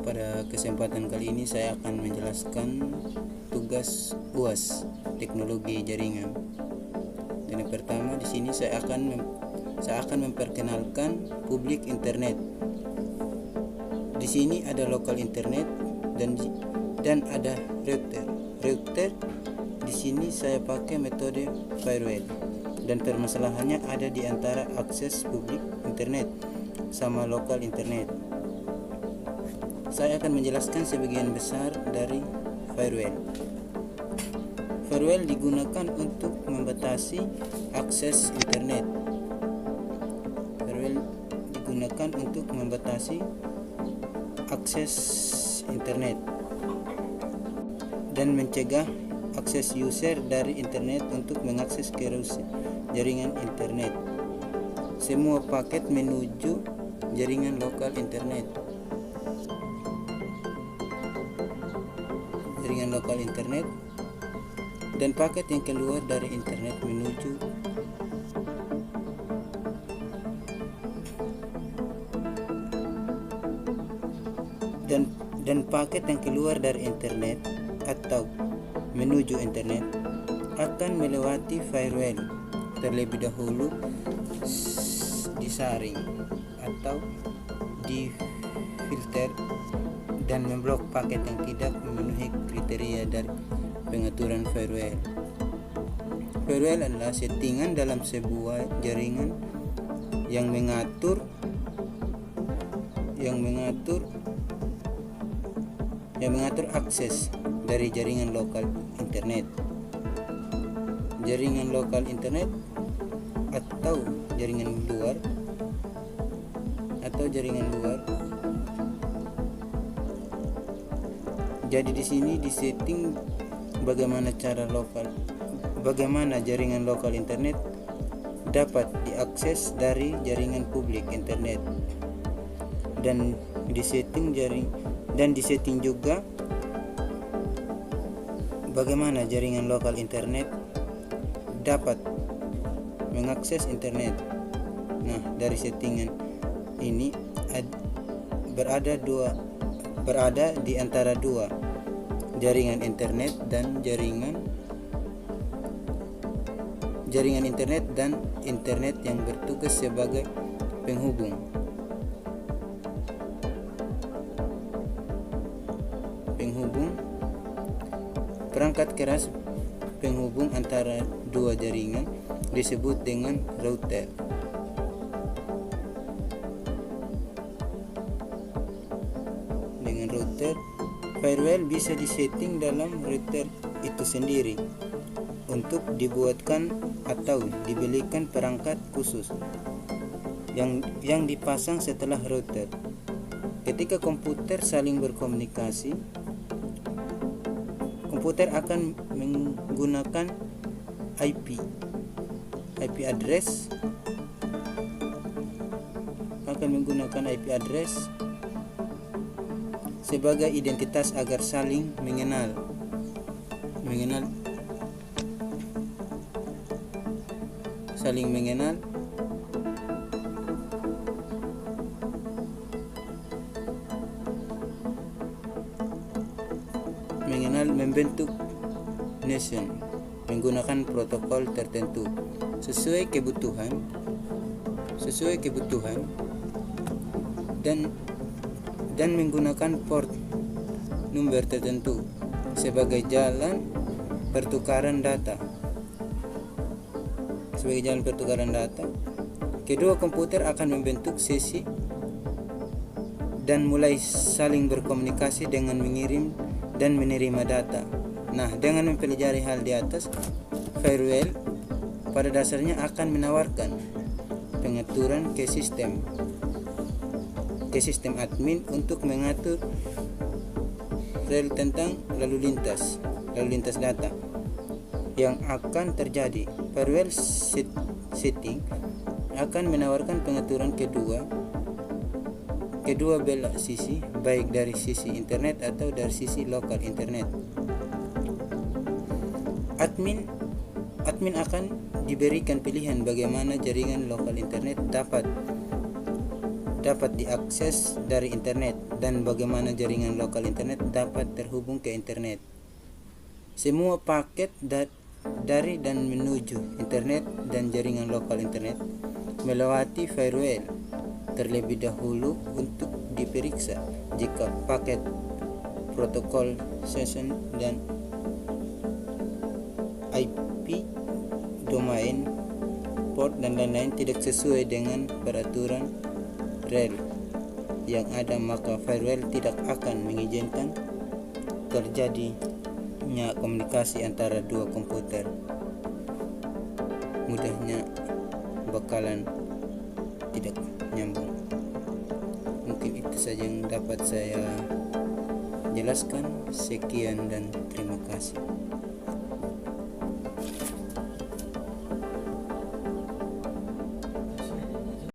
Pada kesempatan kali ini saya akan menjelaskan tugas UAS Teknologi Jaringan. Dan yang pertama di sini saya akan memperkenalkan publik internet. Di sini ada lokal internet dan ada router. Router di sini saya pakai metode firewall. Dan permasalahannya ada di antara akses publik internet sama lokal internet. Saya akan menjelaskan sebagian besar dari firewall. Firewall digunakan untuk membatasi akses internet. Firewall digunakan untuk membatasi akses internet dan mencegah akses user dari internet untuk mengakses ke jaringan internet. Semua paket menuju jaringan lokal internet. Jaringan lokal internet dan paket yang keluar dari internet menuju dan paket yang keluar dari internet atau menuju internet akan melewati firewall terlebih dahulu, disaring atau difilter dan memblok paket yang tidak memenuhi kriteria dari pengaturan firewall. Firewall adalah settingan dalam sebuah jaringan yang mengatur akses dari jaringan lokal internet. Jaringan lokal internet atau jaringan luar Jadi di sini disetting bagaimana jaringan lokal internet dapat diakses dari jaringan publik internet, dan disetting juga bagaimana jaringan lokal internet dapat mengakses internet. Nah, dari settingan ini berada di antara dua jaringan internet dan jaringan internet dan internet yang bertugas sebagai penghubung. Perangkat keras penghubung antara dua jaringan disebut dengan router. Dengan router, firewall bisa disetting dalam router itu sendiri untuk dibuatkan atau dibelikan perangkat khusus yang dipasang setelah router. Ketika komputer saling berkomunikasi, komputer akan menggunakan IP address sebagai identitas agar saling mengenal membentuk nation menggunakan protokol tertentu sesuai kebutuhan dan menggunakan port number tertentu sebagai jalan pertukaran data. Kedua komputer akan membentuk sesi dan mulai saling berkomunikasi dengan mengirim dan menerima data. Nah, dengan mempelajari hal di atas, firewall pada dasarnya akan menawarkan pengaturan ke sistem admin untuk mengatur tentang lalu lintas data yang akan terjadi. Firewall setting akan menawarkan pengaturan kedua belah sisi, baik dari sisi internet atau dari sisi lokal internet. Admin akan diberikan pilihan bagaimana jaringan lokal internet dapat dapat diakses dari internet dan bagaimana jaringan lokal internet dapat terhubung ke internet. Semua paket dari dan menuju internet dan jaringan lokal internet melewati firewall terlebih dahulu untuk diperiksa jika paket protokol session dan IP domain port dan lain-lain tidak sesuai dengan peraturan rel yang ada, maka firewall tidak akan mengizinkan terjadinya komunikasi antara dua komputer. Mudahnya bakalan tidak nyambung. Mungkin itu saja yang dapat saya jelaskan. Sekian dan terima kasih.